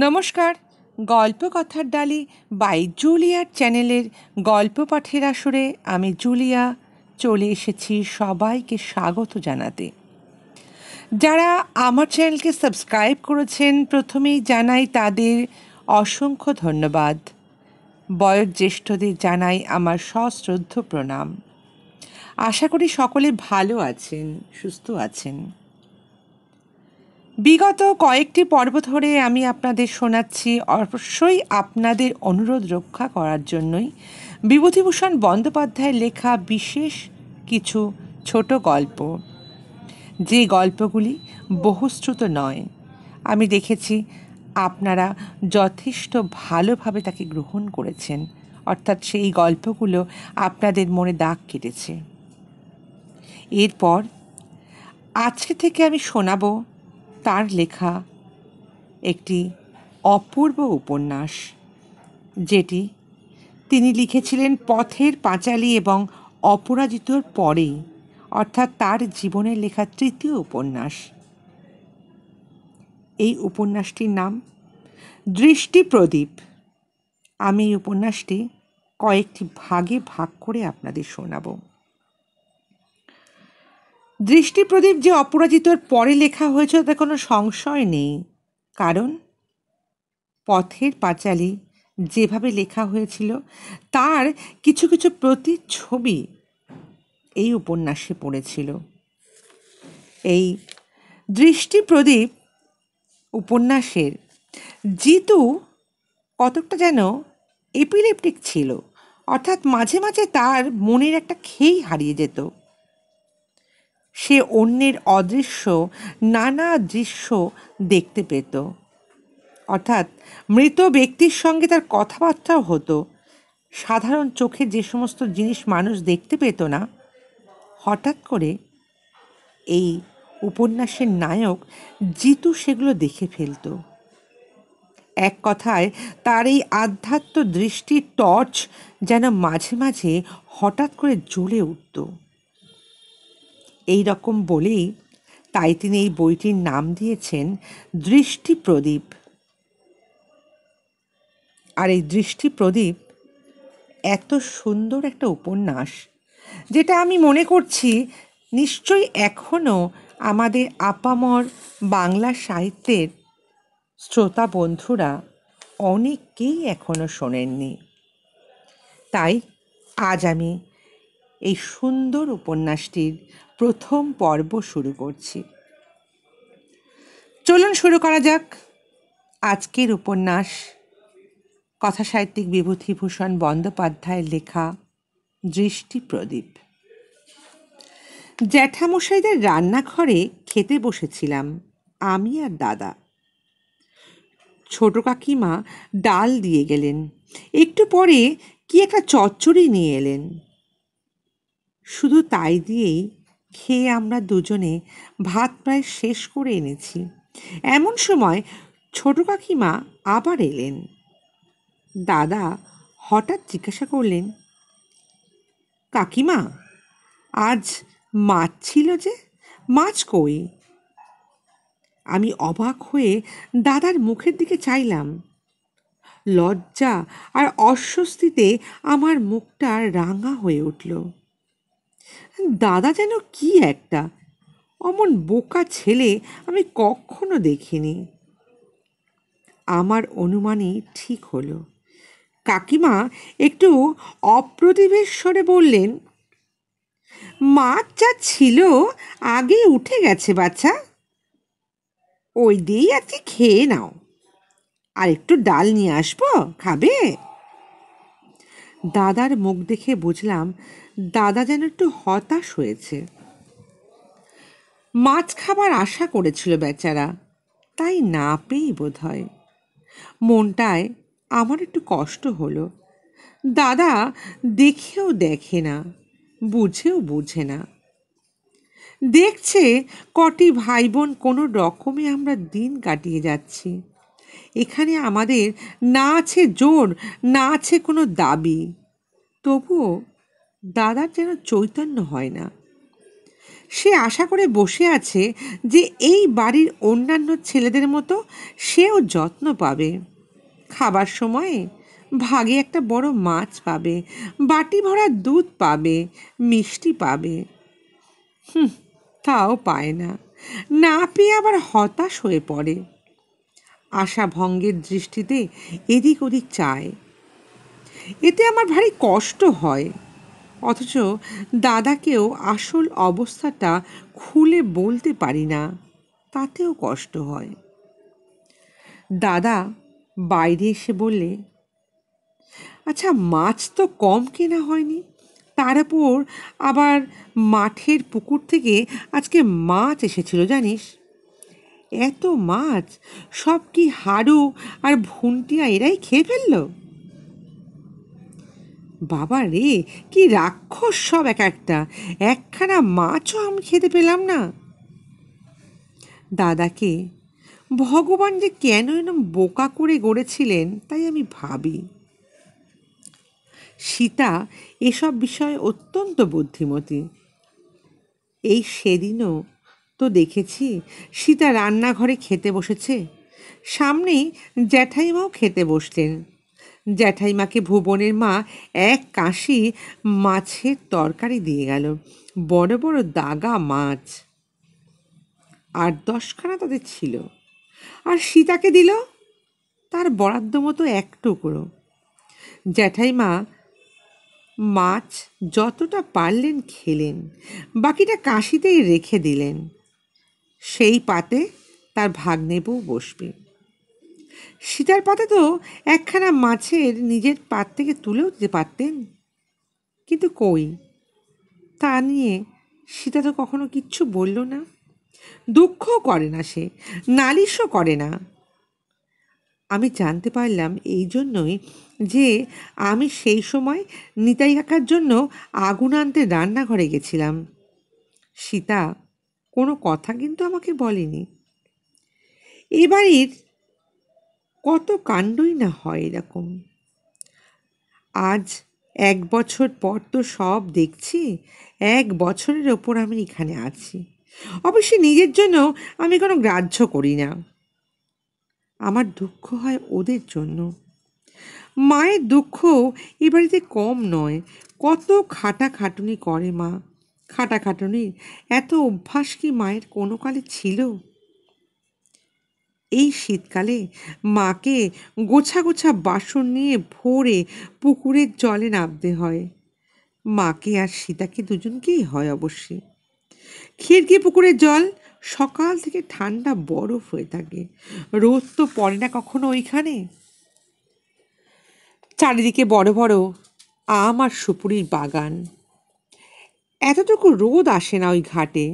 নমস্কার, গল্প কথার ডালি বাই জুলিয়ার চ্যানেলের গল্প পাঠের আসরে আমি জুলিয়া চলে এসেছি সবাইকে স্বাগত জানাতে। যারা আমার চ্যানেলকে সাবস্ক্রাইব করেছেন প্রথমেই জানাই তাদের অসংখ্য ধন্যবাদ। বয়োজ্যেষ্ঠদের জানাই আমার সশ্রদ্ধ প্রণাম। আশা করি সকলে ভালো আছেন, সুস্থ আছেন। বিগত কয়েকটি পর্ব ধরে আমি আপনাদের শোনাচ্ছি, অবশ্যই আপনাদের অনুরোধ রক্ষা করার জন্যই, বিভূতিভূষণ বন্দ্যোপাধ্যায়ের লেখা বিশেষ কিছু ছোট গল্প। যে গল্পগুলি বহুশ্রুত নয়। আমি দেখেছি আপনারা যথেষ্ট ভালোভাবে তাকে গ্রহণ করেছেন, অর্থাৎ সেই গল্পগুলো আপনাদের মনে দাগ কেটেছে। এরপর আজকে থেকে আমি শোনাবো তার লেখা একটি অপূর্ব উপন্যাস, যেটি তিনি লিখেছিলেন পথের পাঁচালী এবং অপরাজিতর পরেই, অর্থাৎ তার জীবনের লেখা তৃতীয় উপন্যাস। এই উপন্যাসটির নাম দৃষ্টি প্রদীপ। আমি এই উপন্যাসটি কয়েকটি ভাগে ভাগ করে আপনাদের শোনাবো। দৃষ্টি প্রদীপ যে অপরাজিতর পরে লেখা হয়েছে তাতে কোনো সংশয় নেই, কারণ পথের পাঁচালী যেভাবে লেখা হয়েছিল তার কিছু কিছু প্রতিচ্ছবি এই উপন্যাসে পড়েছিল। এই দৃষ্টি প্রদীপ উপন্যাসের জিতু কতকটা যেন এপিলেপটিক ছিল, অর্থাৎ মাঝে মাঝে তার মনের একটা খেই হারিয়ে যেত। সে অন্যের অদৃশ্য নানা দৃশ্য দেখতে পেত, অর্থাৎ মৃত ব্যক্তির সঙ্গে তার কথাবার্তাও হতো। সাধারণ চোখে যে সমস্ত জিনিস মানুষ দেখতে পেত না, হঠাৎ করে এই উপন্যাসের নায়ক জিতু সেগুলো দেখে ফেলত। এক কথায় তার এই আধ্যাত্ম দৃষ্টির টর্চ যেন মাঝে মাঝে হঠাৎ করে জ্বলে উঠত। এই রকম বলেই তাই তিনি এই বইটির নাম দিয়েছেন দৃষ্টি প্রদীপ। আর এই দৃষ্টি প্রদীপ এত সুন্দর একটা উপন্যাস, যেটা আমি মনে করছি নিশ্চয়ই এখনও আমাদের আপামর বাংলা সাহিত্যের শ্রোতা বন্ধুরা অনেকেই এখনও শোনেননি। তাই আজ আমি এই সুন্দর উপন্যাসটির প্রথম পর্ব শুরু করছি। চলুন শুরু করা যাক আজকের উপন্যাস, কথাসাহিত্যিক বিভূতিভূষণ বন্দ্যোপাধ্যায়ের লেখা দৃষ্টি প্রদীপ। জ্যাঠামশাইদের রান্নাঘরে খেতে বসেছিলাম আমি আর দাদা। ছোট কাকিমা ডাল দিয়ে গেলেন, একটু পরে কি একটা চচ্চড়ি নিয়ে এলেন। শুধু তাই দিয়েই খেয়ে আমরা দুজনে ভাত প্রায় শেষ করে এনেছি। এমন সময় ছোট কাকিমা আবার এলেন। দাদা হঠাৎ জিজ্ঞাসা করলেন, কাকিমা আজ মাছ ছিল যে, মাছ কই? আমি অবাক হয়ে দাদার মুখের দিকে চাইলাম। লজ্জা আর অস্বস্তিতে আমার মুখটা রাঙা হয়ে উঠল। দাদা যেন কি একটা অমন বোকা ছেলে আমি কখনো দেখিনি। আমার অনুমানই ঠিক হলো। কাকিমা একটু অপ্রতিভের স্বরে বললেন, মাছ যা ছিল আগেই উঠে গেছে বাছা, ওই দিয়েই আজকে খেয়ে নাও। আর একটু ডাল নিয়ে আসবো, খাবে? দাদার মুখ দেখে বুঝলাম দাদা যেন একটু হতাশ হয়েছে। মাছ খাবার আশা করেছিল বেচারা, তাই না পেয়েই বোধ হয় মনটায় আমার একটু কষ্ট হলো। দাদা দেখেও দেখে না, বুঝেও বুঝে না। দেখছে কটি ভাই বোন কোনো রকমে আমরা দিন কাটিয়ে যাচ্ছি। এখানে আমাদের না আছে জোর, না আছে কোনো দাবি। তবুও দাদার যেন চৈতন্য হয় না। সে আশা করে বসে আছে যে এই বাড়ির অন্যান্য ছেলেদের মতো সেও যত্ন পাবে। খাবার সময়ে ভাগে একটা বড় মাছ পাবে, বাটি ভরা দুধ পাবে, মিষ্টি পাবে। তাও পায় না, না পেয়ে আবার হতাশ হয়ে পড়ে। আশাভঙ্গের দৃষ্টিতে এদিক ওদিক চায়। এতে আমার ভারী কষ্ট হয়। অথচ দাদাকেও আসল অবস্থাটা খুলে বলতে পারি না, তাতেও কষ্ট হয়। দাদা বাইরে এসে বললে, আচ্ছা মাছ তো কম কেনা হয়নি, তার উপর আবার মাঠের পুকুর থেকে আজকে মাছ এসেছিল জানিস? এত মাছ সব কি হাড়ু আর ভুন্টিয়া এরাই খেয়ে ফেললো? বাবা রে, কি রাক্ষস সব এক একটা! একখানা মাছও আমি খেতে পেলাম না। দাদাকে ভগবান যে কেন এরম বোকা করে গড়েছিলেন তাই আমি ভাবি। সীতা এসব বিষয়ে অত্যন্ত বুদ্ধিমতী। এই সেদিনও তো দেখেছি সীতা রান্নাঘরে খেতে বসেছে, সামনেই জ্যাঠাইমাও খেতে বসলেন। জ্যাঠাইমাকে ভুবনের মা এক কাশি মাছের তরকারি দিয়ে গেল, বড় বড় দাগা মাছ। ৮-১০খানা তাদের ছিল, আর সীতাকে দিল তার বরাদ্দ মতো এক টুকরো। জ্যাঠাইমা মাছ যতটা পারলেন খেলেন, বাকিটা কাশিতেই রেখে দিলেন। সেই পাতে তার ভাগ্নেবউ বসবে। সীতার পাতে তো একখানা মাছের নিজের পাত থেকে তুলেও দিতে পারতেন, কিন্তু কই, তা নিয়ে সীতা তো কখনো কিচ্ছু বলল না, দুঃখও করে না, সে নালিশও করে না। আমি জানতে পারলাম এই জন্যই যে আমি সেই সময় নিতাই কাকার জন্য আগুন আনতে রান্নাঘরে গেছিলাম। সীতা কোনো কথা কিন্তু আমাকে বলেনি। এ বাড়ির কত কাণ্ডই না হয় এরকম। আজ ১ বছর পর তো সব দেখছি। ১ বছরের ওপর আমি এখানে আছি। অবশ্যই নিজের জন্য আমি কোনো গ্রাহ্য করি না। আমার দুঃখ হয় ওদের জন্য। মায়ের দুঃখ এ বাড়িতে কম নয়। কত খাটাখাটুনি করে মা। খাটাখাটুনির এত অভ্যাস কি মায়ের কোনো কালে ছিল? এই শীতকালে মাকে গোছা গোছা বাসন নিয়ে ভোরে পুকুরের জলে নামতে হয়। মাকে আর সীতাকে দুজনকেই হয় অবশ্যই। খিড়কি পুকুরের জল সকাল থেকে ঠান্ডা বরফ হয়ে থাকে। রোদ তো পড়ে না কখনো ওইখানে। চারিদিকে বড় বড় আম আর সুপুরির বাগান। এতটুকু রোদ আসে না ওই ঘাটে।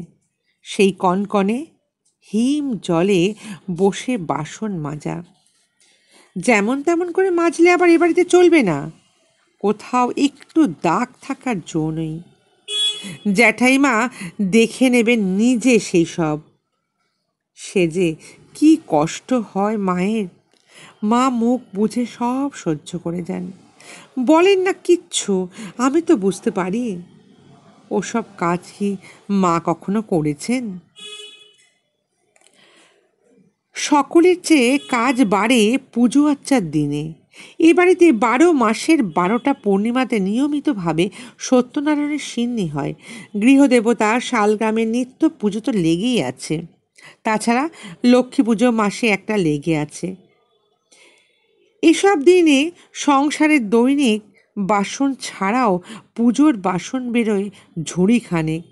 সেই কনকনে হিম জলে বসে বাসন মাজা, যেমন তেমন করে মাজলে আবার এ বাড়িতে চলবে না। কোথাও একটু দাগ থাকার জো নেই। জ্যাঠাইমা দেখে নেবেন নিজে সেই সব। সে যে কি কষ্ট হয় মায়ের, মা মুখ বুঝে সব সহ্য করে যান, বলেন না কিচ্ছু। আমি তো বুঝতে পারি। ওসব কাজ কি মা কখনো করেছেন? সকলের চেয়ে কাজ বাড়ে পুজো আচ্চার দিনে। এ বাড়িতে ১২ মাসের ১২টা পূর্ণিমাতে নিয়মিতভাবে সত্যনারায়ণের সিন্নি হয়। গৃহদেবতা শালগ্রামের নিত্য পুজো তো লেগেই আছে। তাছাড়া লক্ষ্মী পুজো মাসে একটা লেগে আছে। এসব দিনে সংসারের দৈনিক বাসন ছাড়াও পুজোর বাসন বেরোয় ঝুড়িখানেক।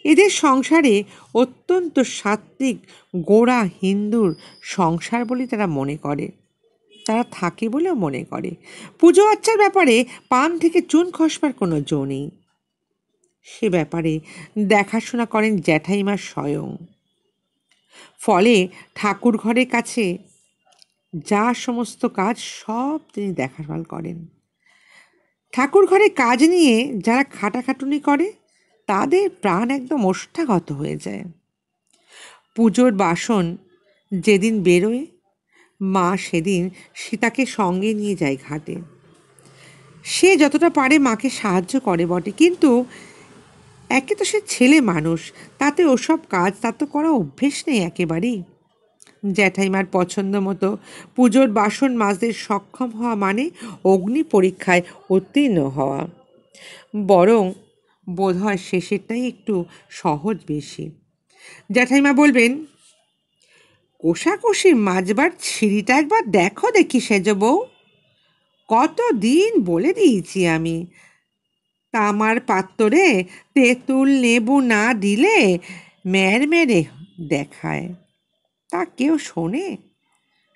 এদের সংসারে অত্যন্ত সাত্ত্বিক গোঁড়া হিন্দুর সংসার বলে তারা মনে করে, তারা থাকে বলেও মনে করে। পুজো আচ্চার ব্যাপারে পান থেকে চুন খসবার কোনো জো নেই। সে ব্যাপারে দেখাশোনা করেন জ্যাঠাইমা স্বয়ং। ফলে ঠাকুর ঘরের কাছে যা সমস্ত কাজ সব তিনি দেখাশাল করেন। ঠাকুর ঘরে কাজ নিয়ে যারা খাটাখাটুনি করে তাদের প্রাণ একদম ওষ্ঠাগত হয়ে যায়। পুজোর বাসন যেদিন বেরোয়, মা সেদিন সীতাকে সঙ্গে নিয়ে যায় ঘাটে। সে যতটা পারে মাকে সাহায্য করে বটে, কিন্তু একে তো সে ছেলে মানুষ, তাতে ওসব কাজ তার তো করা অভ্যেস নেই একেবারেই। জ্যাঠাইমার পছন্দ মতো পুজোর বাসন মাজতে সক্ষম হওয়া মানে অগ্নি পরীক্ষায় উত্তীর্ণ হওয়া। বরং বোধহয় শেষেরটাই একটু সহজ বেশি। জ্যাঠাইমা বলবেন, কোষাকুষি মাজবার ছিঁড়িটা একবার দেখো দেখি সেজ বউ, কতদিন বলে দিয়েছি আমি, তামার পাত্তরে তেঁতুল লেবু না দিলে মেরে মেরে দেখায়। তা কেউ শোনে?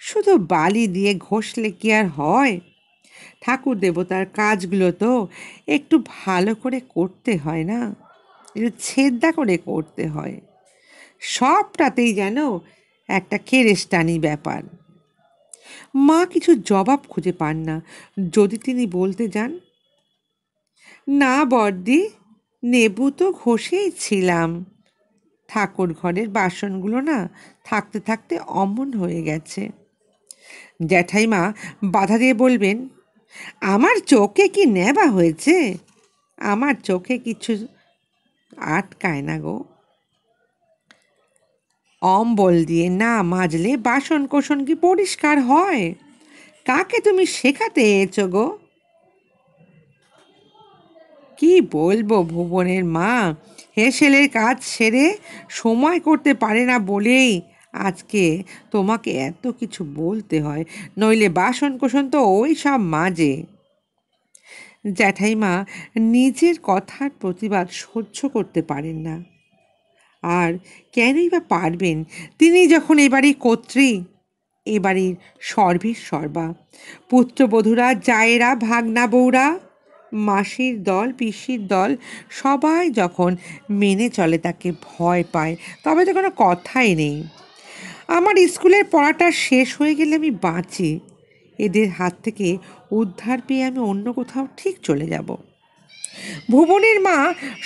শুধু বালি দিয়ে ঘষলে কি আর হয়? ঠাকুর দেবতার কাজগুলো তো একটু ভালো করে করতে হয় না, একটু ছেদ্দা করে করতে হয়। সবটাতেই যেন একটা কেরেস্টানি ব্যাপার। মা কিছু জবাব খুঁজে পান না। যদি তিনি বলতে যান, না বড়দি, নেবু তো ঘষেই ছিলাম, ঠাকুর ঘরের বাসনগুলো না থাকতে থাকতে অমন হয়ে গেছে। জ্যাঠাইমা বাধা দিয়ে বলবেন, আমার চোখে কি নেবা হয়েছে? আমার চোখে কিছু আটকায় না গো। অম্বল দিয়ে না মাজলে বাসন কোসন কি পরিষ্কার হয়? কাকে তুমি শেখাতে এসো গো? কি বলবো ভুবনের মা, হেসেলের কাজ সেরে সময় করতে পারে না বলেই আজকে তোমাকে এত কিছু বলতে হয়, নইলে বাসন কোসন তো ওই সব মাঝে। জ্যাঠাইমা নিজের কথার প্রতিবাদ সহ্য করতে পারেন না। আর কেনই বা পারবেন, তিনি যখন এবারই কর্ত্রী, এবাড়ির সর্বের সর্বা। পুত্রবধূরা, জায়েরা, ভাগনা বউরা, মাসির দল, পিসির দল সবাই যখন মেনে চলে, তাকে ভয় পায়, তবে তো কোনো কথাই নেই। আমার স্কুলের পড়াটা শেষ হয়ে গেলে আমি বাঁচি, এদের হাত থেকে উদ্ধার পেয়ে আমি অন্য কোথাও ঠিক চলে যাব। ভুবনের মা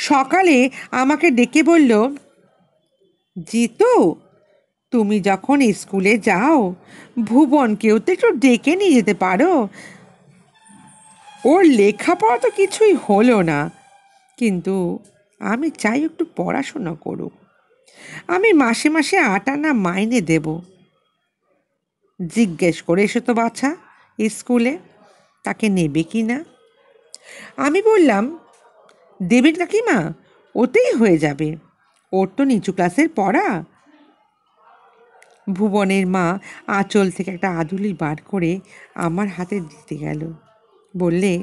সকালে আমাকে ডেকে বলল, জিতু, তুমি যখন স্কুলে যাও, ভুবনকেও তো একটু ডেকে নিয়ে যেতে পারো। ওর লেখাপড়া তো কিছুই হলো না, কিন্তু আমি চাই একটু পড়াশোনা করুক। আমি মাসে মাসে 8 আনা মাইনে দেব। জিজ্ঞেস করে এসো তো বাছা, স্কুলে তাকে নেবে কি না। আমি বললাম, দেবেন কাকিমা, ওতেই হয়ে যাবে, ওর তো নিচু ক্লাসের পড়া। ভুবনের মা আঁচল থেকে একটা আদুলি বার করে আমার হাতে দিতে গেল। বললে,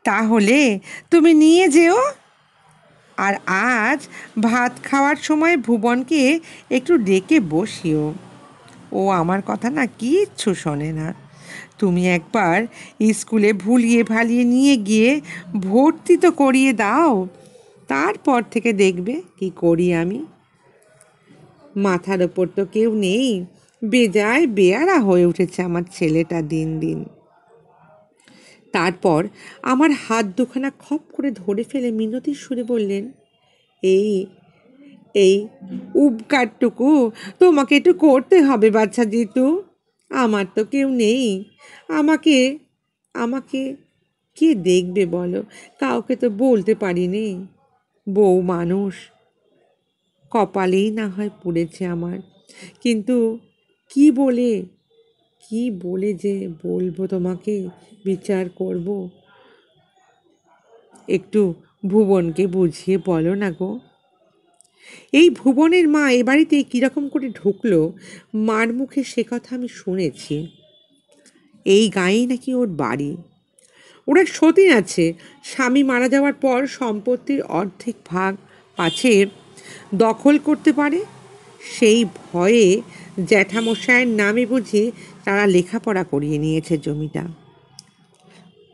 তাহলে তুমি নিয়ে যেও, আর আজ ভাত খাওয়ার সময় ভুবনকে একটু ডেকে বসিও। ও আমার কথা না কিচ্ছু শোনে না। তুমি একবার স্কুলে ভুলিয়ে ভালিয়ে নিয়ে গিয়ে ভর্তি তো করিয়ে দাও, তারপর থেকে দেখবে কি করি আমি। মাথার ওপর তো কেউ নেই, বেজায় বেয়ারা হয়ে উঠেছে আমার ছেলেটা দিন দিন। তারপর আমার হাত দুখানা খপ করে ধরে ফেলে মিনতির সুরে বললেন, এই এই উপকারটুকু তোমাকে একটু করতে হবে বাচ্চা জিতু। আমার তো কেউ নেই, আমাকে আমাকে কে দেখবে বলো? কাউকে তো বলতে পারিনি। বউ মানুষ, কপালেই না হয় পুড়েছে আমার, কিন্তু কি বলে কি বলে যে বলবো তোমাকে, বিচার করব? একটু ভুবনকে বুঝিয়ে বলো না গো। এই ভুবনের মা এ বাড়িতে কীরকম করে ঢুকলো, মার মুখে সে কথা আমি শুনেছি। এই গাঁয়েই নাকি ওর বাড়ি। ওর এক সতীন আছে, স্বামী মারা যাওয়ার পর সম্পত্তির অর্ধেক ভাগ পাছে দখল করতে পারে, সেই ভয়ে জ্যাঠামশায়ের নামে বুঝি তারা লেখাপড়া করিয়ে নিয়েছে জমিটা।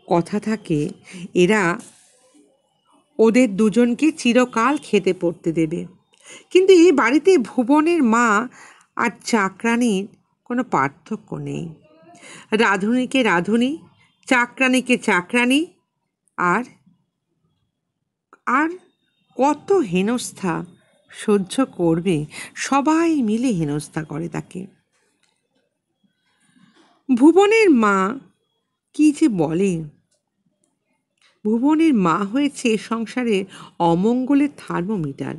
কথা থাকে এরা ওদের দুজনকে চিরকাল খেতে পড়তে দেবে। কিন্তু এই বাড়িতে ভুবনের মা আর চাকরানির কোনো পার্থক্য নেই। রাঁধুনিকে রাঁধুনি, চাকরানিকে চাকরানি, আর আর কত হেনস্থা সহ্য করবে? সবাই মিলে হেনস্থা করে তাকে। ভুবনের মা কি যে বলে! ভুবনের মা হয়েছে সংসারের অমঙ্গলের থার্মোমিটার।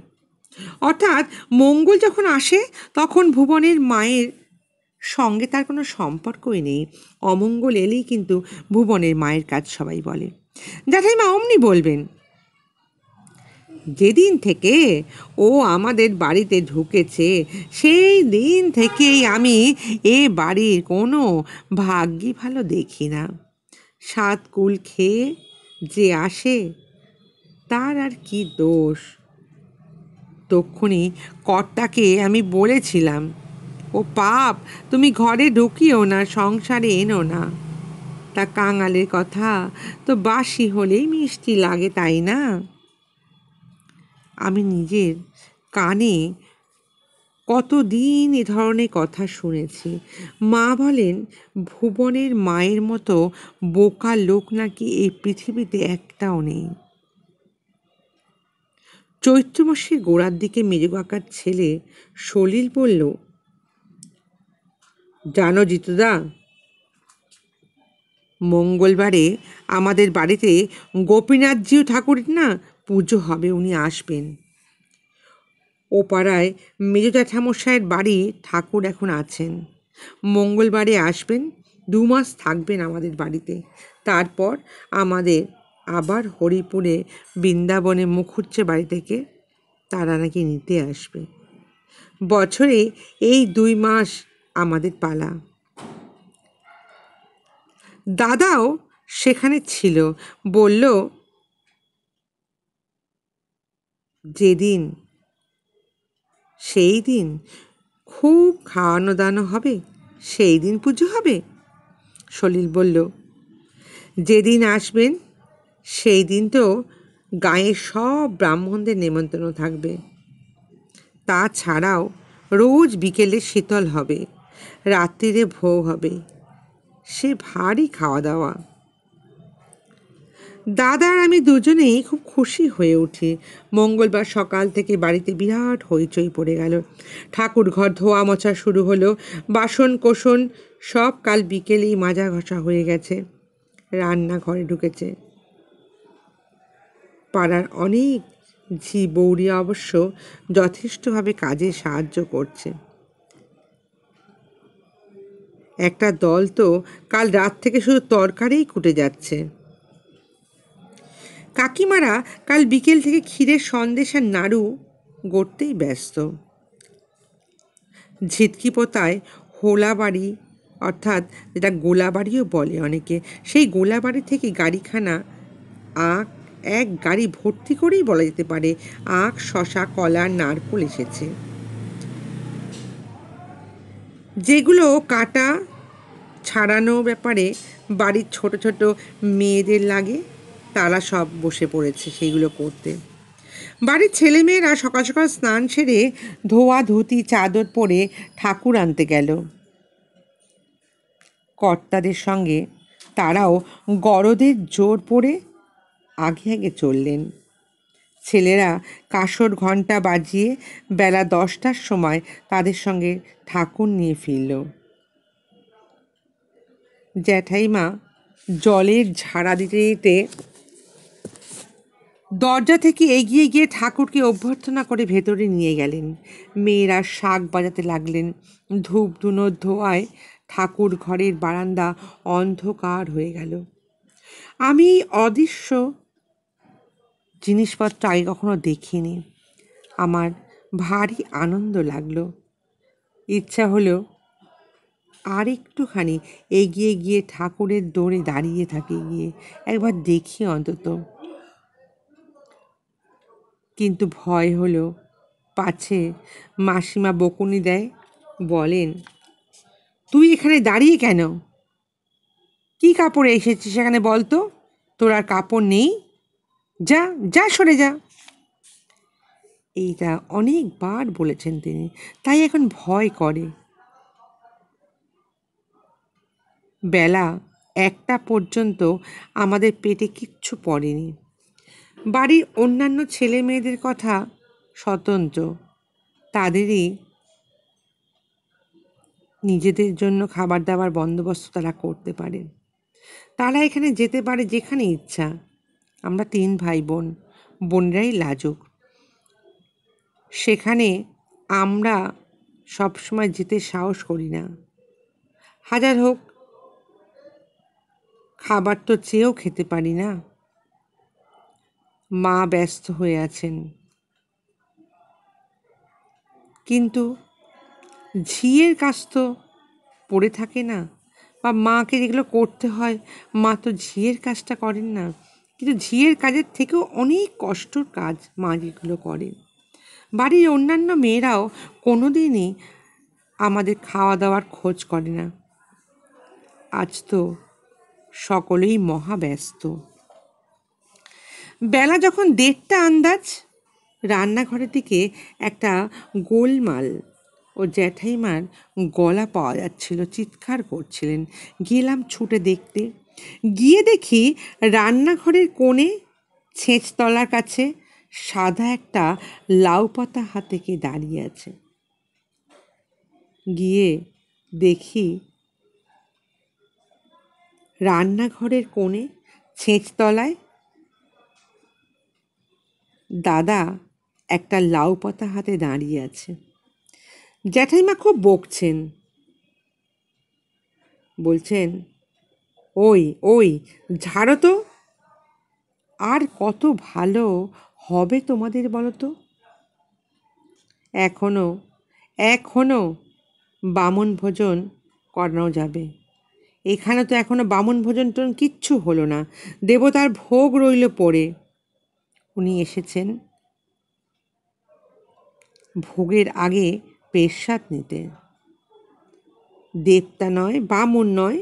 অর্থাৎ মঙ্গল যখন আসে তখন ভুবনের মায়ের সঙ্গে তার কোনো সম্পর্কই নেই। অমঙ্গল এলেই কিন্তু ভুবনের মায়ের কাজ সবাই বলে। জ্যাঠাইমা অমনি বলবেন, যেদিন থেকে ও আমাদের বাড়িতে ঢুকেছে সেই দিন থেকেই আমি এ বাড়ির কোনো ভাগ্যই ভালো দেখি না। 7 কুল খেয়ে যে আসে তার আর কি দোষ? তক্ষুনি কর্তাকে আমি বলেছিলাম, ও পাপ, তুমি ঘরে ঢুকিও না, সংসারে এনো না। তা কাঙালের কথা তো বাসি হলেই মিষ্টি লাগে, তাই না? আমি নিজের কানে কতদিন এ ধরনের কথা শুনেছি। মা বলেন, ভুবনের মায়ের মতো বোকা লোক নাকি এই পৃথিবীতে একটাও নেই। চৈত্র মাসের গোড়ার দিকে মেজো কাকার ছেলে সলিল বলল, জানো জিতুদা, মঙ্গলবারে আমাদের বাড়িতে গোপীনাথজিউ ঠাকুরের না পুজো হবে, উনি আসবেন। ও পাড়ায় মেজো জ্যাঠামশাইয়ের বাড়ি ঠাকুর এখন আছেন। মঙ্গলবারে আসবেন, 2 মাস থাকবেন আমাদের বাড়িতে। তারপর আমাদের আবার হরিপুরে বৃন্দাবনে মুখুজ্জে বাড়ি থেকে তারা নাকি নিতে আসবে। বছরে এই 2 মাস আমাদের পালা। দাদাও সেখানে ছিল, বলল, যেদিন সেই দিন খুব খাওয়ানো দাওয়ানো হবে, সেই দিন পুজো হবে। সলিল বলল, যেদিন আসবেন সেই দিন তো গাঁয়ের সব ব্রাহ্মণদের নেমন্তন্ন থাকবে। তাছাড়াও রোজ বিকেলে শীতল হবে, রাত্রিরে ভোগ হবে, সে ভারী খাওয়া দাওয়া। দাদা আর আমি দুজনেই খুব খুশি হয়ে উঠি। মঙ্গলবার সকাল থেকে বাড়িতে বিরাট হইচই পড়ে গেল। ঠাকুর ঘর ধোয়া মোছা শুরু হলো। বাসন কোসন সব কাল বিকেলেই মাজা ঘষা হয়ে গেছে। রান্নাঘরে ঢুকেছে। পাড়ার অনেক ঝি বৌরি অবশ্য যথেষ্টভাবে কাজে সাহায্য করছে। একটা দল তো কাল রাত থেকে শুধু তরকারিই কুটে যাচ্ছে। কাকিমারা কাল বিকেল থেকে ক্ষীরের সন্দেশ আর নাড়ু গড়তেই ব্যস্ত। ঝিটকি পোতায় হোলাবাড়ি, অর্থাৎ যেটা গোলাবাড়িও বলে অনেকে, সেই গোলাবাড়ি থেকে গাড়িখানা আখ, এক গাড়ি ভর্তি করেই বলা যেতে পারে, আখ, শশা, কলা, নারকোল এসেছে। যেগুলো কাটা ছাড়ানো ব্যাপারে বাড়ির ছোট ছোট মেয়েদের লাগে, তারা সব বসে পড়েছে সেইগুলো করতে। বাড়ির ছেলেমেয়েরা সকাল সকাল স্নান সেরে ধোয়া ধুতি চাদর পরে ঠাকুর আনতে গেল। কর্তাদের সঙ্গে তারাও গরদের জোর পড়ে আগে আগে চললেন। ছেলেরা কাঁসর ঘণ্টা বাজিয়ে বেলা 10টার সময় তাদের সঙ্গে ঠাকুর নিয়ে ফিরল। জ্যাঠাইমা জলের ঝাড়া দিতে দিতে দরজা থেকে এগিয়ে গিয়ে ঠাকুরকে অভ্যর্থনা করে ভেতরে নিয়ে গেলেন। মেয়েরা শাঁখ বাজাতে লাগলেন। ধূপ ধুনোর ধোঁয়ায় ঠাকুর ঘরের বারান্দা অন্ধকার হয়ে গেল। আমি অদৃশ্য জিনিসপত্র আগে কখনো দেখিনি। আমার ভারী আনন্দ লাগলো। ইচ্ছা হলো আর একটুখানি এগিয়ে গিয়ে ঠাকুরের দৌড়ে দাঁড়িয়ে থাকি, গিয়ে একবার দেখি অন্তত। কিন্তু ভয় হলো, পাছে মাসিমা বকুনি দেয়। বলেন, তুই এখানে দাঁড়িয়ে কেন? কি কাপড়ে এসেছিস সেখানে বলতো? তোর আর কাপড় নেই? যা যা, সরে যা। এইটা অনেকবার বলেছেন তিনি, তাই এখন ভয় করে। বেলা 1টা পর্যন্ত আমাদের পেটে কিচ্ছু পড়েনি। বাড়ির অন্যান্য ছেলে মেয়েদের কথা স্বতন্ত্র, তাদেরই নিজেদের জন্য খাবার দাবার বন্দোবস্ত তারা করতে পারে, তারা এখানে যেতে পারে যেখানে ইচ্ছা। আমরা 3 ভাই বোন, বোনরাই লাজুক, সেখানে আমরা সবসময় যেতে সাহস করি না। হাজার হোক, খাবার তো চেয়েও খেতে পারি না। মা ব্যস্ত হয়ে আছেন, কিন্তু ঝিয়ের কাজ তো পড়ে থাকে না, বা মাকে যেগুলো করতে হয় মা তো ঝিয়ের কাজটা করেন না, কিন্তু ঝিয়ের কাজের থেকেও অনেক কষ্টর কাজ মা যেগুলো করে। বাড়ির অন্যান্য মেয়েরাও কোনো দিনই আমাদের খাওয়া দাওয়ার খোঁজ করে না। আজ তো সকলেই মহা ব্যস্ত। বেলা যখন 1:30 আন্দাজ, রান্নাঘরের দিকে একটা গোলমাল ও জ্যাঠাইমার গলা পাওয়া যাচ্ছিল, চিৎকার করছিলেন। গেলাম ছুটে দেখতে, গিয়ে দেখি রান্নাঘরের কোণে ছেঁচতলার কাছে সাদা একটা লাউ পাতা হাতে কে দাঁড়িয়ে আছে। গিয়ে দেখি রান্নাঘরের কোণে ছেঁচতলায় দাদা একটা লাউ পাতা হাতে দাঁড়িয়ে আছে। জ্যাঠাইমা খুব বকছেন, বলছেন, ওই ওই ঝাড়ো তো, আর কত ভালো হবে তোমাদের বলো তো। এখনো এখনো বামন ভোজন করানো যাবে। এখানে তো এখনো বামন ভোজন টোন কিচ্ছু হলো না, দেবতার ভোগ রইল পড়ে। উনি এসেছেন ভোগের আগে পেশাদ নিতে। দেবতা নয়, বামন নয়,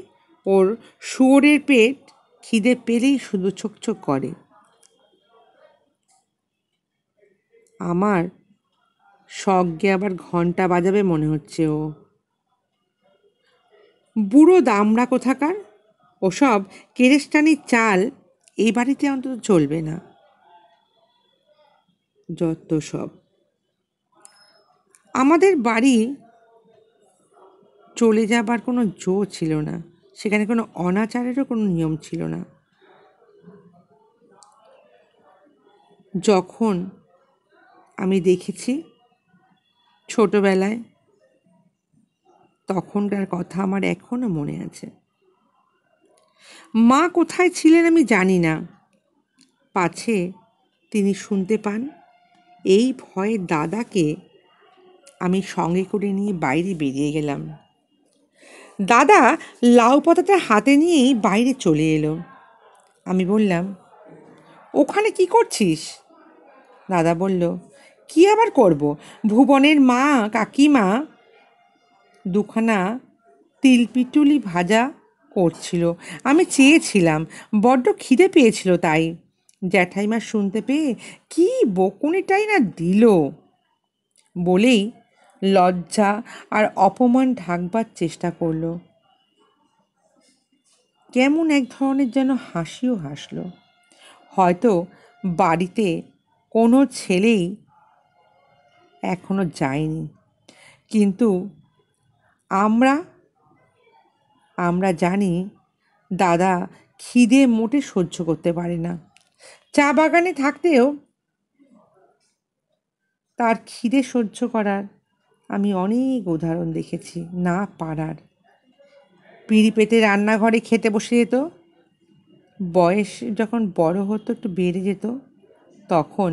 ওর শুয়োরের পেট খিদে পেলেই শুধু ছোকছোক করে। আমার সজ্ঞে আবার ঘন্টা বাজাবে মনে হচ্ছে ও। বুড়ো দামড়া কোথাকার, ওসব কেরেস্টানির চাল এই বাড়িতে অন্তত চলবে না। যত সব। আমাদের বাড়ি চলে যাবার কোনো জো ছিল না, সেখানে কোনো অনাচারেরও কোনো নিয়ম ছিল না। যখন আমি দেখেছি ছোটবেলায়, তখনকার কথা আমার এখনো মনে আছে। মা কোথায় ছিলেন আমি জানি না, পাছে তিনি শুনতে পান, এই ভয়ে দাদাকে আমি সঙ্গে করে নিয়ে বাইরে বেরিয়ে গেলাম। দাদা লাউ পাতাটা হাতে নিয়েই বাইরে চলে এলো। আমি বললাম, ওখানে কি করছিস? দাদা বলল, কি আবার করব, ভুবনের মা কাকিমা দুখানা তিলপিটুলি ভাজা করছিল, আমি চেয়েছিলাম, বড্ড খিদে পেয়েছিল তাই। জ্যাঠাইমা শুনতে পেয়ে কি বকুনিটাই না দিল, বলেই লজ্জা আর অপমান ঢাকবার চেষ্টা করলো। কেমন এক ধরনের যেন হাসিও হাসলো। হয়তো বাড়িতে কোনো ছেলেই এখনো যায়নি, কিন্তু আমরা আমরা জানি দাদা খিদে মোটে সহ্য করতে পারে না। চা বাগানে থাকতেও তার খিদে সহ্য করার আমি অনেক উদাহরণ দেখেছি না পারার। পিঁড়ি পেতে রান্নাঘরে খেতে বসে যেত। বয়স যখন বড় হতো, একটু বেড়ে যেত, তখন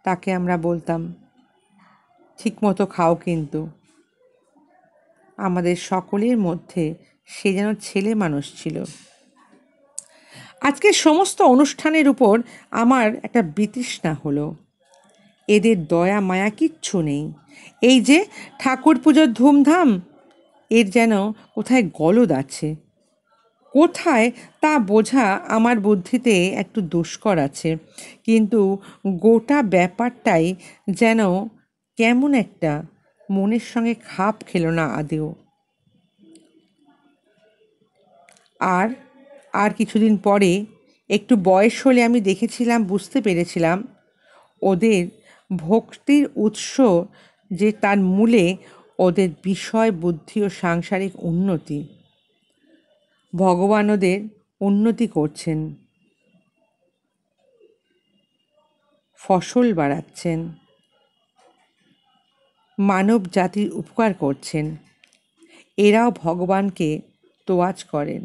তাকে আমরা বলতাম, ঠিকমতো খাও কিন্তু। আমাদের সকলের মধ্যে সে যেন ছেলে মানুষ ছিল। আজকের সমস্ত অনুষ্ঠানের উপর আমার একটা বিতৃষ্ণা হলো। এদের দয়া মায়া কিচ্ছু নেই। এই যে ঠাকুর পুজোর ধুমধাম, এর যেন কোথায় গলদ আছে। কোথায় তা বোঝা আমার বুদ্ধিতে একটু দুষ্কর আছে, কিন্তু গোটা ব্যাপারটাই যেন কেমন একটা মনের সঙ্গে খাপ খেলো না আদেও। আর আর কিছুদিন পরে একটু বয়স হলে আমি দেখেছিলাম, বুঝতে পেরেছিলাম ওদের ভক্তির উৎস যে তার মূলে ওদের বিষয় বুদ্ধি ও সাংসারিক উন্নতি। ভগবান ওদের উন্নতি করছেন, ফসল বাড়াচ্ছেন, মানব জাতির উপকার করছেন। এরাও ভগবানকে তোয়াজ করেন।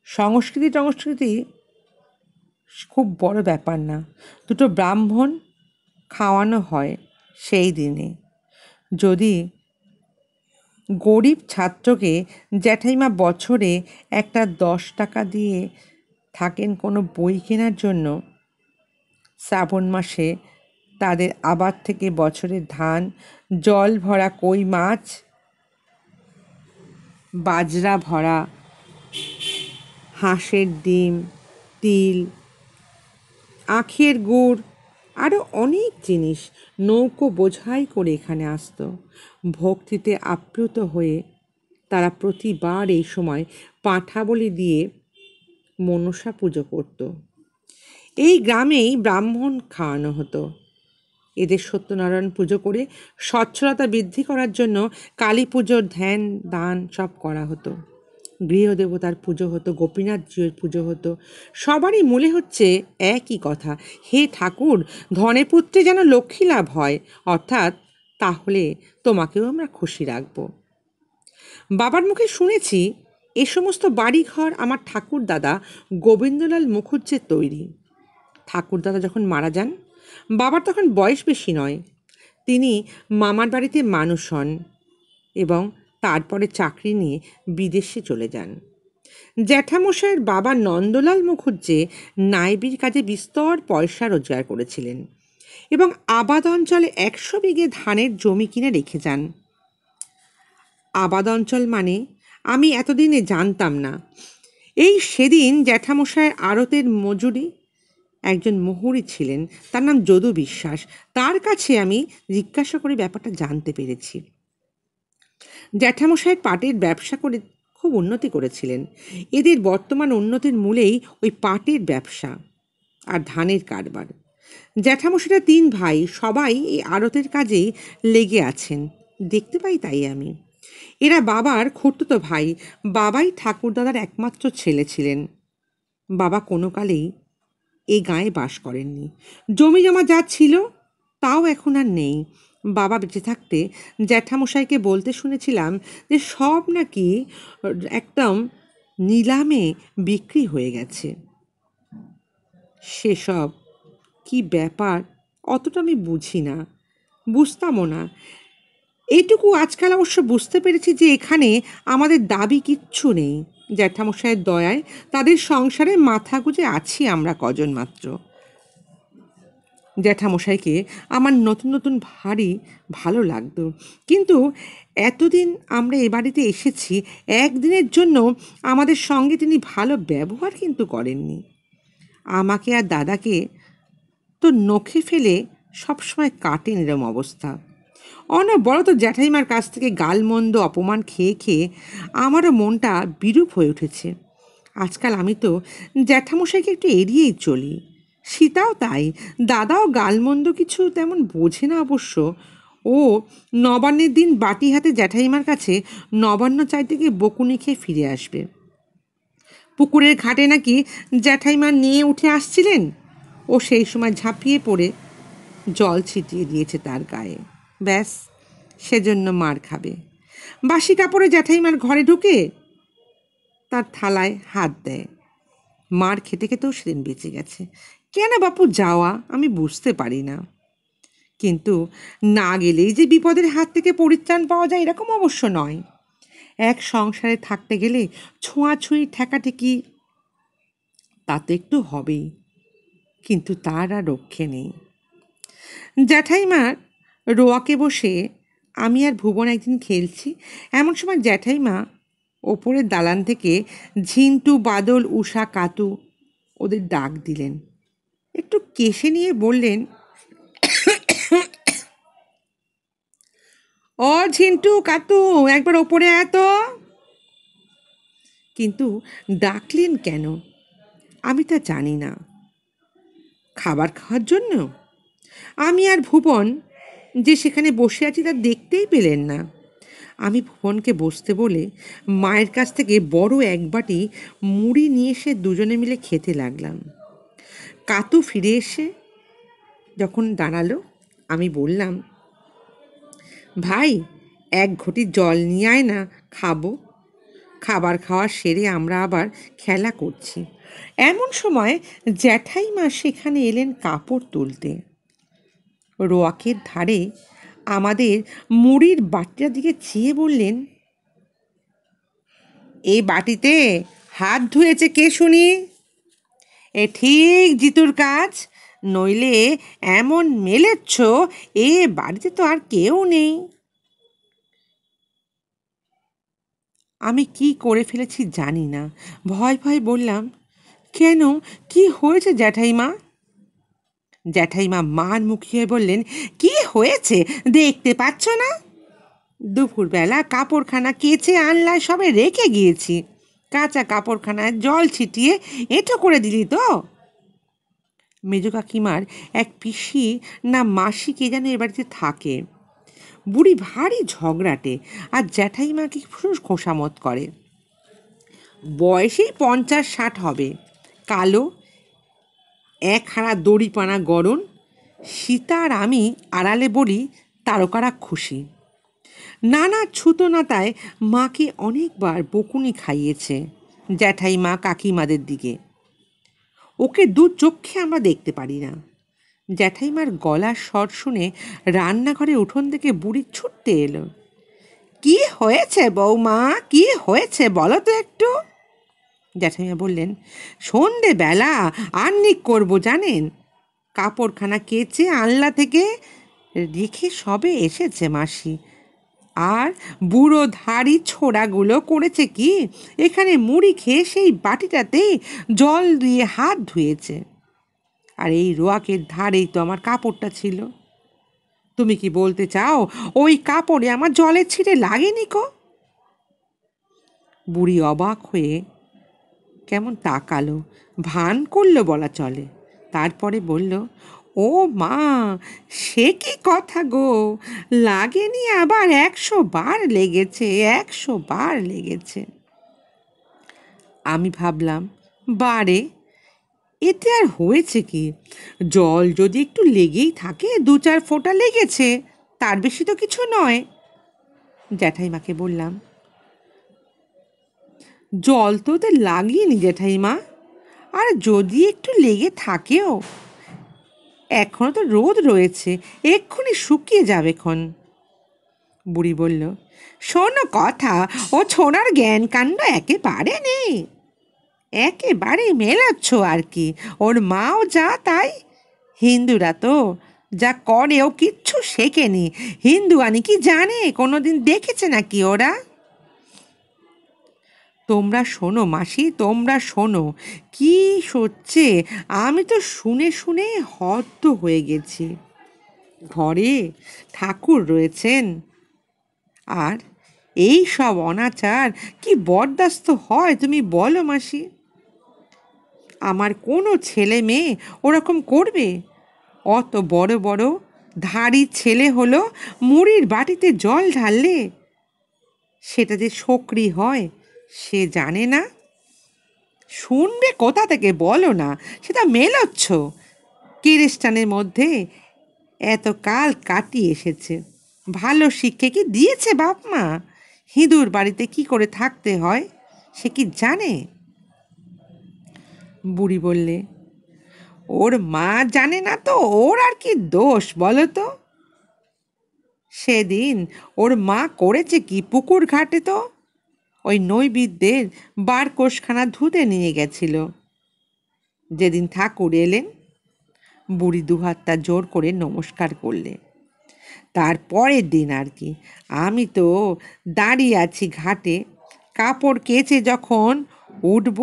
সংস্কৃতি খুব বড় ব্যাপার না, দুটো ব্রাহ্মণ খাওয়ানো হয় সেই দিনে। যদি গরিব ছাত্রকে জ্যাঠাইমা বছরে একটা 10 টাকা দিয়ে থাকেন কোনো বই কেনার জন্য, শ্রাবণ মাসে তাদের আবার থেকে বছরের ধান, জল ভরা কই মাছ, বাজরা ভরা হাঁসের ডিম, তিল, আখের গুড়, আরও অনেক জিনিস নৌকো বোঝাই করে এখানে আসতো। ভক্তিতে আপ্লুত হয়ে তারা প্রতিবার এই সময় পাঁঠা বলি দিয়ে মনসা পুজো করত। এই গ্রামেই ব্রাহ্মণ খাওয়ানো হতো। এদের সত্যনারায়ণ পুজো করে স্বচ্ছলতা বৃদ্ধি করার জন্য কালী পুজোর ধ্যান দান সব করা হতো। গৃহদেবতার পুজো হতো, গোপীনাথজির পুজো হতো। সবারই মূলে হচ্ছে একই কথা, হে ঠাকুর, ধনে পুত্রে যেন লক্ষ্মী লাভ হয়, অর্থাৎ তাহলে তোমাকেও আমরা খুশি রাখবো। বাবার মুখে শুনেছি এ সমস্ত বাড়িঘর আমার ঠাকুরদাদা গোবিন্দলাল মুখুজ্জের তৈরি। ঠাকুরদাদা যখন মারা যান, বাবার তখন বয়স বেশি নয়। তিনি মামার বাড়িতে মানুষ হন এবং তারপরে চাকরি নিয়ে বিদেশে চলে যান। জ্যাঠামশাইয়ের বাবা নন্দলাল মুখুজ্জে নাইবির কাজে বিস্তর পয়সা রোজগার করেছিলেন এবং আবাদ অঞ্চলে 100 বিঘে ধানের জমি কিনে রেখে যান। আবাদ অঞ্চল মানে আমি এতদিনে জানতাম না। এই সেদিন জ্যাঠামশাইয়ের আড়তের মজুরি একজন মুহুরি ছিলেন, তার নাম যদু বিশ্বাস। তার কাছে আমি জিজ্ঞাসা করে ব্যাপারটা জানতে পেরেছি। জ্যাঠামশাইয়ের পাটের ব্যবসা করে খুব উন্নতি করেছিলেন। এদের বর্তমান উন্নতির মূলেই ওই পাটের ব্যবসা আর ধানের কারবার। জ্যাঠামশাইরা 3 ভাই, সবাই এই আড়তের কাজেই লেগে আছেন, দেখতে পাই তাই আমি। এরা বাবার খুড়তুতো ভাই। বাবাই ঠাকুরদাদার একমাত্র ছেলে ছিলেন। বাবা কোনো কালেই এই গাঁয়ে বাস করেননি। জমি জমা যা ছিল তাও এখন আর নেই। বাবা বেঁচে থাকতে জ্যাঠামশাইকে বলতে শুনেছিলাম যে সব নাকি একদম নিলামে বিক্রি হয়ে গেছে। সেসব কি ব্যাপার অতটা আমি বুঝি না, বুঝতামও না। এইটুকু আজকাল অবশ্য বুঝতে পেরেছি যে এখানে আমাদের দাবি কিচ্ছু নেই। জ্যাঠামশাইয়ের দয়ায় তাদের সংসারে মাথা গুঁজে আছি আমরা কজন মাত্র। জ্যাঠামশাইকে আমার নতুন নতুন ভারী ভালো লাগতো, কিন্তু এতদিন আমরা এ বাড়িতে এসেছি, একদিনের জন্য আমাদের সঙ্গে তিনি ভালো ব্যবহার কিন্তু করেননি। আমাকে আর দাদাকে তো নখে ফেলে সবসময় কাটেন এরম অবস্থা। অনবরত জ্যাঠাইমার কাছ থেকে গালমন্দ অপমান খেয়ে খেয়ে আমারও মনটা বিরূপ হয়ে উঠেছে। আজকাল আমি তো জ্যাঠামশাইকে একটু এড়িয়েই চলি। সীতাও তাই। দাদাও গালমন্দ কিছু তেমন বোঝে না অবশ্য। ও নবান্নের দিন বাটি হাতে জ্যাঠাইমার কাছে নবান্ন চাইতে গিয়ে বকুনি খেয়ে ফিরে আসবে। পুকুরের ঘাটে নাকি জ্যাঠাইমা নিয়ে উঠে আসছিলেন, ও সেই সময় ঝাঁপিয়ে পড়ে জল ছিটিয়ে দিয়েছে তার গায়ে। ব্যাস, সেজন্য মার খাবে। বাসি কাপড়ে জ্যাঠাইমার ঘরে ঢুকে তার থালায় হাত দেয়। মার খেতে খেতেও সেদিন বেঁচে গেছে। কেন বাপু যাওয়া আমি বুঝতে পারি না। কিন্তু না গেলেই যে বিপদের হাত থেকে পরিত্রাণ পাওয়া যায় এরকম অবশ্য নয়। এক সংসারে থাকতে গেলে ছোঁয়াছুঁয়ি ঠেকাঠেকি তা তো একটু হবেই, কিন্তু তার আর রক্ষে নেই। জ্যাঠাইমার রোয়াকে বসে আমি আর ভুবন একদিন খেলছি। এমন সময় জ্যাঠাইমা ওপরের দালান থেকে ঝিন্টু, বাদল, উষা, কাতু ওদের ডাক দিলেন। একটু কেশে নিয়ে বললেন, ও ঝিন্টু, কাতু, একবার ওপরে আয় তো। কিন্তু ডাকলেন কেন আমি তা জানি না। খাবার খাওয়ার জন্য? আমি আর ভুবন যে সেখানে বসে আছি তা দেখতেই পেলেন না। আমি ভুবনকে বসতে বলে মায়ের কাছ থেকে বড় এক বাটি মুড়ি নিয়ে এসে দুজনে মিলে খেতে লাগলাম। কাতু ফিরে এসে যখন দাঁড়ালো, আমি বললাম, ভাই, এক ঘটি জল নিয়ে আয় না, খাবো। খাবার খাওয়া সেরে আমরা আবার খেলা করছি। এমন সময় জ্যাঠাইমা সেখানে এলেন কাপড় তুলতে। রোয়াকের ধারে আমাদের মুড়ির বাটিটার দিকে চেয়ে বললেন, এই বাটিতে হাত ধুয়েছে কে শুনি? এ ঠিক জিতুর কাজ, নইলে এমন মেলেচ্ছ এ বাড়িতে তো আর কেউ নেই। আমি কি করে ফেলেছি জানি না। ভয় ভয় বললাম, কেন, কি হয়েছে জ্যাঠাইমা? জ্যাঠাইমা মান মুখিয়ে বললেন, কি হয়েছে দেখতে পাচ্ছ না? দুপুরবেলা কাপড়খানা কেচে আনলায় সবে রেখে গিয়েছি। কাঁচা কাপড়খানায় জল ছিটিয়ে এঁটো করে দিলি তো? মেজো কাকিমার এক পিসি না মাসি কে যেন এ বাড়িতে থাকে। বুড়ি ভারী ঝগড়াটে আর জ্যাঠাইমাকে খুব খোসামত করে। বয়সেই 50-60 হবে। কালো, এক হাড়া দড়িপানা গড়ন। সীতা আর আমি আড়ালে বলি তারকারা খুশি। নানা ছুতোনাতায় মাকে অনেকবার বকুনি খাইয়েছে জ্যাঠাইমা কাকিমাদের দিকে। ওকে দু চোখে আমরা দেখতে পারি না। জ্যাঠাইমার গলার স্বর শুনে রান্নাঘরে উঠোন থেকে বুড়ি ছুটতে এলো। কি হয়েছে বৌমা, কি হয়েছে বলো তো একটু? জ্যাঠাইমা বললেন, সন্ধেবেলা আহ্নিক করবো জানেন, কাপড়খানা কেচে আনলা থেকে রেখে সবে এসেছে মাসি। আর বুড়ো ধাড়ি ছোড়াগুলো করেছে কি, এখানে মুড়ি খেয়ে সেই বাটিটাতেই জল দিয়ে হাত ধুয়েছে। আর এই রোয়াকের ধারেই তো আমার কাপড়টা ছিল। তুমি কি বলতে চাও ওই কাপড়ে আমার জলের ছিটে লাগেনি কো? বুড়ি অবাক হয়ে কেমন তাকালো, ভান করলো বলা চলে। তারপরে বলল, ও মা, সে কি কথা গো, লাগেনি আবার 100 বার লেগেছে, 100 বার লেগেছে। আমি ভাবলাম, বারে, এতে আর হয়েছে কি, জল যদি একটু লেগেই থাকে, 2-4 ফোঁটা লেগেছে, তার বেশি তো কিছু নয়। জ্যাঠাইমাকে বললাম, জল তো ওদের লাগেনি জ্যাঠাইমা, আর যদি একটু লেগে থাকেও, এখনো তো রোদ রয়েছে, এক্ষুনি শুকিয়ে যাবে ক্ষণ। বুড়ি বলল, শোনো কথা, ও ছোনার জ্ঞান কাণ্ড একেবারে নেই, একেবারেই মেলাচ্ছ আর কি। ওর মাও যা তাই। হিন্দুরা তো যা করে ও কিচ্ছু শেখেনি। হিন্দু আনি কি জানে, কোনোদিন দেখেছে নাকি ওরা? তোমরা শোনো মাসি, তোমরা শোনো, কি সচ্ছে, আমি তো শুনে শুনে হত হয়ে গেছি। ঘরে ঠাকুর রয়েছেন, আর এই সব অনাচার কি বরদাস্ত হয় তুমি বলো মাসি? আমার কোনো ছেলে মেয়ে ওরকম করবে? অত বড় বড় ধাড়ি ছেলে হলো, মুড়ির বাটিতে জল ঢাললে সেটা যে শোকরি হয় সে জানে না? শুনবে কোথা থেকে বলো না, সেটা মেলোচ্ছ। কিরিস্টানের মধ্যে এত কাল কাটিয়ে এসেছে, ভালো শিক্ষা কি দিয়েছে বাপ মা? হিঁদুর বাড়িতে কি করে থাকতে হয় সে কি জানে? বুড়ি বললে, ওর মা জানে না তো ওর আর কি দোষ বলো তো? সেদিন ওর মা করেছে কি পুকুর ঘাটে, তো ওই নৈবেদ্যের বারকোষখানা ধুতে নিয়ে গেছিল। যেদিন ঠাকুর এলেন, বুড়ি দুহাতটা জোর করে নমস্কার করলে। তারপরের দিন আর কি, আমি তো দাঁড়িয়ে আছি ঘাটে, কাপড় কেচে যখন উঠব,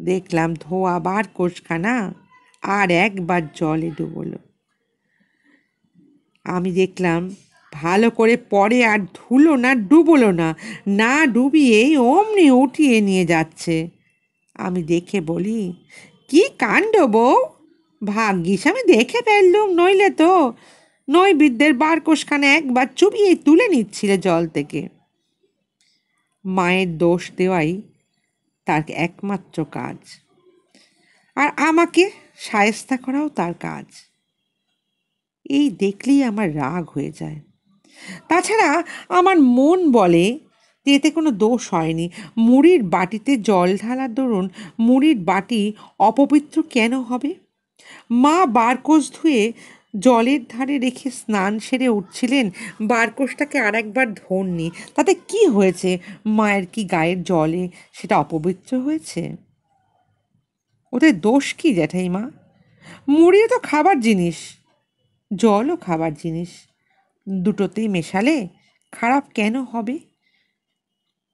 দেখলাম ধোয়া বারকোশখানা আর একবার জলে ডুবলো। আমি দেখলাম ভালো করে পরে আর ধুলো না, ডুবলো না, না ডুবিয়েই অমনি উঠিয়ে নিয়ে যাচ্ছে। আমি দেখে বলি, কি কাণ্ড বউ, ভাগ্যিস আমি দেখে ফেললুম, নইলে তো নৈবেদ্যের বারকোশখানে একবার চুবিয়ে তুলে নিচ্ছিলে জল থেকে। মায়ের দোষ দেওয়াই তার একমাত্র কাজ, আর আমাকে শায়েস্তা করাও তার কাজ। এই দেখলেই আমার রাগ হয়ে যায়। তাছাড়া আমার মন বলে যে এতে কোনো দোষ হয়নি। মুড়ির বাটিতে জল ঢালার দরুন মুড়ির বাটি অপবিত্র কেন হবে? মা বারকোশ ধুয়ে জলের ধারে রেখে স্নান সেরে উঠছিলেন, বারকোশটাকে আর একবার ধরনি, তাতে কি হয়েছে? মায়ের কি গায়ের জলে সেটা অপবিত্র হয়েছে? ওদের দোষ কি জ্যাঠাইমা? মুড়িও তো খাবার জিনিস, জলও খাবার জিনিস, দুটোতেই মেশালে খারাপ কেন হবে?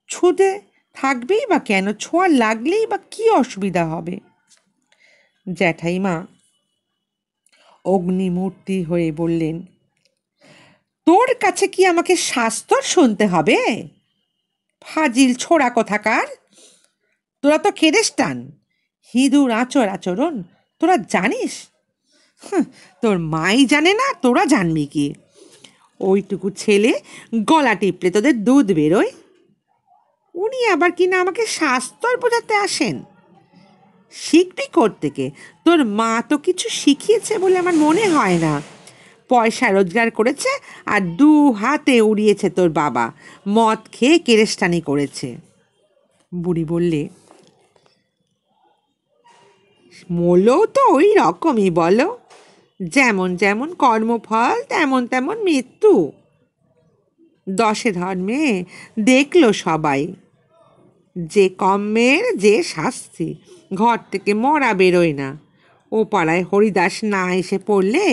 ছুঁতে থাকবেই বা কেন? ছোঁয়া লাগলেই বা কি অসুবিধা হবে? জ্যাঠাইমা অগ্নিমূর্তি হয়ে বললেন, তোর কাছে কি আমাকে শাস্তর শুনতে হবে? ফাজিল ছোড়া কোথাকার! তোরা তো কেরেস্টান, হিঁদুর আচরণ তোরা জানিস? তোর মাই জানে না, তোরা জানবি কি? ওইটুকু ছেলে গলা টিপলে তোদের দুধ বেরোয়, উনি আবার কিনা আমাকে শাস্তর বোঝাতে আসেন? শিখবি কোত্থেকে? তোর মা তো কিছু শিখিয়েছে বলে আমার মনে হয় না। পয়সা রোজগার করেছে আর দু হাতে উড়িয়েছে তোর বাবা, মদ খেয়ে কেরেস্টানি করেছে। বুড়ি বললে, মূলও তো ওই রকমই বলো, যেমন যেমন কর্মফল তেমন তেমন মৃত্যু। দশে ধর্মে দেখলো সবাই, যে কর্মের যে শাস্তি, ঘর থেকে মরা বেরোয় না। ও পাড়ায় হরিদাস না এসে পড়লে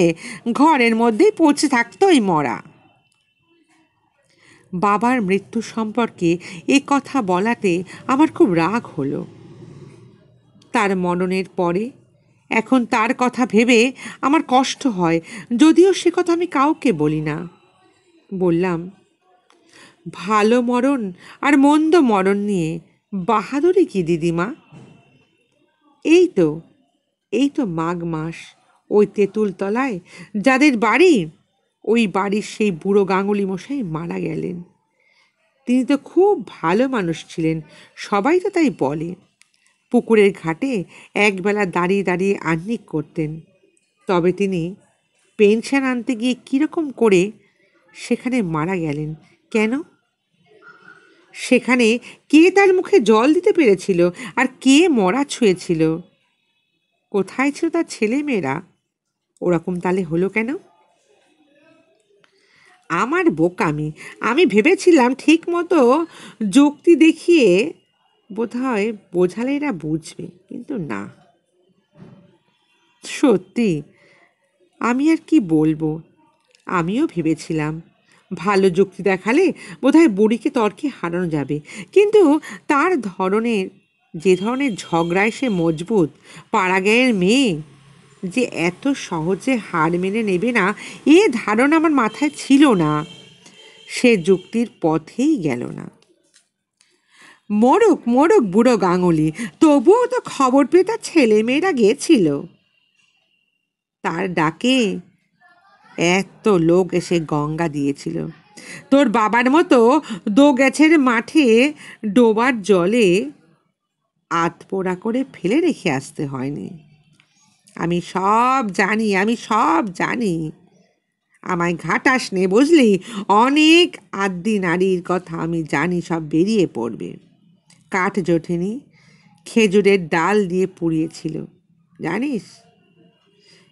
ঘরের মধ্যেই পৌঁছে থাকতোই মরা। বাবার মৃত্যু সম্পর্কে এ কথা বলাতে আমার খুব রাগ হলো। তার মরণের পরে এখন তার কথা ভেবে আমার কষ্ট হয়, যদিও সে কথা আমি কাউকে বলি না। বললাম, ভালো মরণ আর মন্দ মরণ নিয়ে বাহাদুরি কি দিদিমা? এই তো এই তো মাঘ মাস, ওই তেঁতুল তলায় যাদের বাড়ি, ওই বাড়ির সেই বুড়ো গাঙ্গুলি মশাই মারা গেলেন। তিনি তো খুব ভালো মানুষ ছিলেন, সবাই তো তাই বলে। পুকুরের ঘাটে একবেলা দাঁড়িয়ে দাঁড়িয়ে আহ্নিক করতেন। তবে তিনি পেনশন আনতে গিয়ে কীরকম করে সেখানে মারা গেলেন কেন? সেখানে কে তার মুখে জল দিতে পেরেছিল, আর কে মরা ছুঁয়েছিল? কোথায় ছিল তার ছেলে মেয়েরা? ওরকম তালে হলো কেন? আমার বোকামি, আমি ভেবেছিলাম ঠিক মতো যুক্তি দেখিয়ে বোধহয় বোঝালে এরা বুঝবে, কিন্তু না। সত্যি আমি আর কি বলবো, আমিও ভেবেছিলাম ভালো যুক্তি দেখালে বোধহয় বুড়িকে তর্কে হারানো যাবে, কিন্তু তার ধরনের, যে ধরনের ঝগড়ায় সে মজবুত, পাড়াগাঁয়ের মেয়ে যে এত সহজে হার মেনে নেবে না, এ ধারণা আমার মাথায় ছিল না। সে যুক্তির পথেই গেল না। মরুক মরুক বুড়ো গাঙ্গুলি, তবুও তো খবর পেয়ে তার ছেলে মেয়েরা গেছিল। তার ডাকে এত লোক এসে গঙ্গা দিয়েছিল। তোর বাবার মতো দো গাছের মাঠে ডোবার জলে আধপোড়া করে ফেলে রেখে আসতে হয়নি। আমি সব জানি, আমি সব জানি। আমায় ঘাটাস নে, বুঝলি? অনেক আদ্যি নারীর কথা আমি জানি, সব বেরিয়ে পড়বে। কাঠ জোটেনি, খেজুরের ডাল দিয়ে পুড়িয়েছিল, জানিস?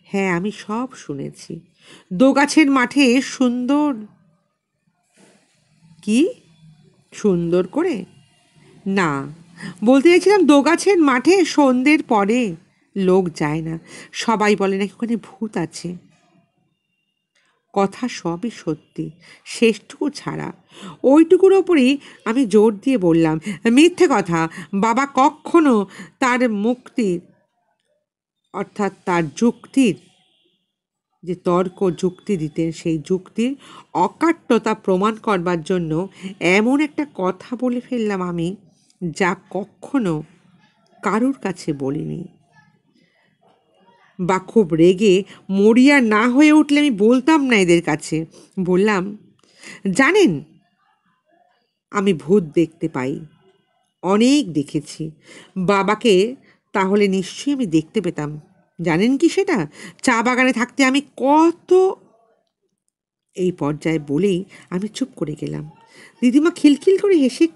হ্যাঁ, আমি সব শুনেছি। দোগাছের মাঠে সুন্দর, কি সুন্দর করে? না, বলতে চাইছিলাম দোগাছের মাঠে সন্ধ্যের পরে লোক যায় না, সবাই বলে নাকি ওখানে ভূত আছে। কথা সবই সত্যি, শেষটুকু ছাড়া। ওইটুকুর ওপরেই আমি জোর দিয়ে বললাম, মিথ্যে কথা। বাবা কখনো তার মুক্তির অর্থাৎ তার যুক্তির যে তর্ক যুক্তি দিতেন, সেই যুক্তির অকাট্যতা প্রমাণ করবার জন্য এমন একটা কথা বলে ফেললাম আমি, যা কখনো কারুর কাছে বলিনি। বা খুব রেগে মরিয়া না হয়ে উঠলে আমি বলতাম না এদের কাছে। বললাম, জানেন, আমি ভূত দেখতে পাই, অনেক দেখেছি। বাবাকে তাহলে নিশ্চয়ই আমি দেখতে পেতাম। জানেন কি সেটা? চা বাগানে থাকতে আমি কত... এই পর্যায়ে বলেই আমি চুপ করে গেলাম। দিদিমা খিলখিল করে হেসে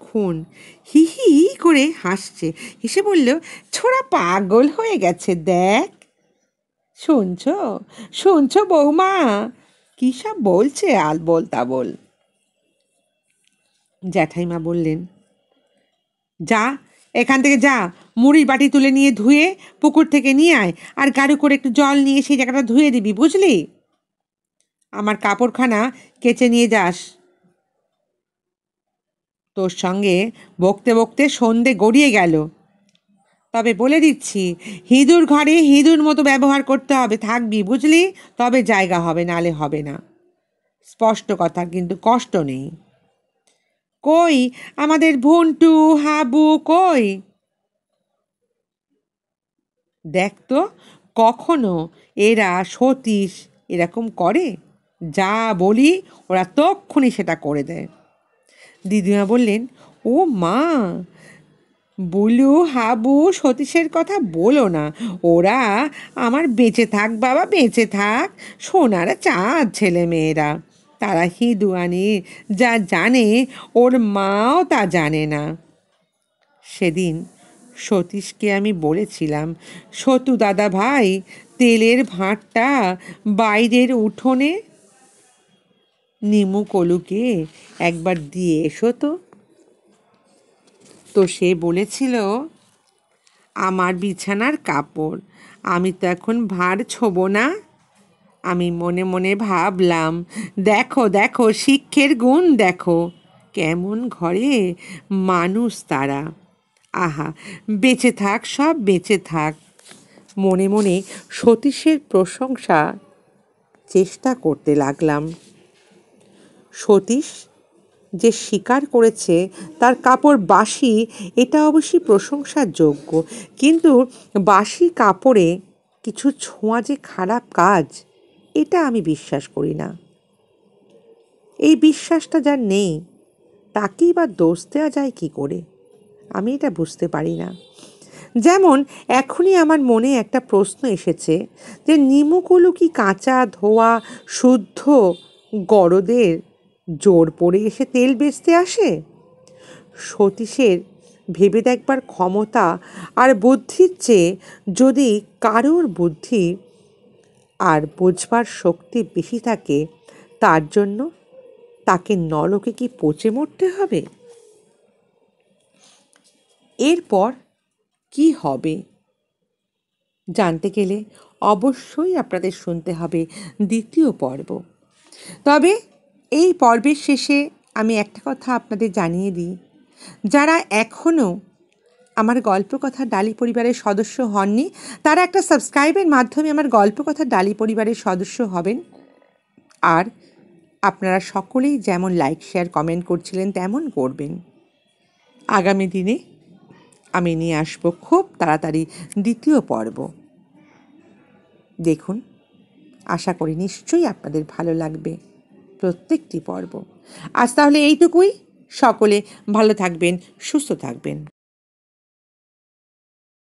হি হি করে হাসছে। হেসে বলল, ছোড়া পাগল হয়ে গেছে, দেখ। শুনছ শুনছ বৌমা, কী সব বলছে আলবোল তাবোল। জ্যাঠাইমা বললেন, যা এখান থেকে যা, মুড়ির বাটি তুলে নিয়ে ধুয়ে পুকুর থেকে নিয়ে আয়, আর গাড়ি করে একটু জল নিয়ে সেই জায়গাটা ধুয়ে দিবি, বুঝলি? আমার কাপড়খানা কেচে নিয়ে যাস। তোর সঙ্গে বকতে বকতে সন্ধে গড়িয়ে গেল। তবে বলে দিচ্ছি, হিঁদুর ঘরে হিঁদুর মতো ব্যবহার করতে হবে, থাকবি, বুঝলি? তবে জায়গা হবে, নালে হবে না। স্পষ্ট কথা, কিন্তু কষ্ট নেই। কই আমাদের ভন্টু হাবু কই? দেখ তো, কখনো এরা সতীশ এরকম করে? যা বলি ওরা তক্ষুনি সেটা করে দেয়। দিদিমা বললেন, ও মা, বুলু হাবু সতীশের কথা বলো না। ওরা আমার বেঁচে থাক বাবা, বেঁচে থাক, সোনার চাঁদ ছেলে মেয়েরা। তারা হিঁদুয়ানি যা জানে ওর মাও তা জানে না। সেদিন সতীশকে আমি বলেছিলাম, সতু দাদা ভাই, তেলের ভাঁড়টা বাইরের উঠোনে নিমু কলুকে একবার দিয়ে এসো তো। তো সে বলেছিল, আমার বিছানার কাপড়, আমি তো এখন ভাঁড় ছোবো না। আমি মনে মনে ভাবলাম, দেখো দেখো শিক্ষের গুণ দেখো, কেমন ঘরে মানুষ তারা। আহা, বেঁচে থাক, সব বেঁচে থাক। মনে মনে সতীশের প্রশংসা চেষ্টা করতে লাগলাম। সতীশ যে স্বীকার করেছে তার কাপড় বাসি, এটা অবশ্যই প্রশংসার যোগ্য। কিন্তু বাসি কাপড়ে কিছু ছোঁয়া যে খারাপ কাজ, এটা আমি বিশ্বাস করি না। এই বিশ্বাসটা যার নেই, তাকেই বা দোষ দেওয়া যায় কী করে? আমি এটা বুঝতে পারি না। যেমন এখনই আমার মনে একটা প্রশ্ন এসেছে যে, নিমুকুলু কি কাঁচা ধোয়া শুদ্ধ গরদের জোর পড়ে এসে তেল বেচতে আসে? সতীশের ভেবে দেখবার ক্ষমতা আর বুদ্ধির চেয়ে যদি কারোর বুদ্ধি আর বোঝবার শক্তি বেশি থাকে, তার জন্য তাকে নরকে কি পচে মরতে হবে? এরপর কি হবে জানতে গেলে অবশ্যই আপনাদের শুনতে হবে দ্বিতীয় পর্ব। তবে এই পর্বের শেষে আমি একটা কথা আপনাদের জানিয়ে দিই, যারা এখনও আমার গল্পকথার ডালি পরিবারের সদস্য হননি, তারা একটা সাবস্ক্রাইবের মাধ্যমে আমার গল্পকথার ডালি পরিবারের সদস্য হবেন। আর আপনারা সকলেই যেমন লাইক শেয়ার কমেন্ট করছিলেন তেমন করবেন। আগামী দিনে আমি নিয়ে আসবো খুব তাড়াতাড়ি দ্বিতীয় পর্ব। দেখুন, আশা করি নিশ্চয়ই আপনাদের ভালো লাগবে প্রত্যেকটি পর্ব। আজ তাহলে এইটুকুই। সকলে ভালো থাকবেন, সুস্থ থাকবেন।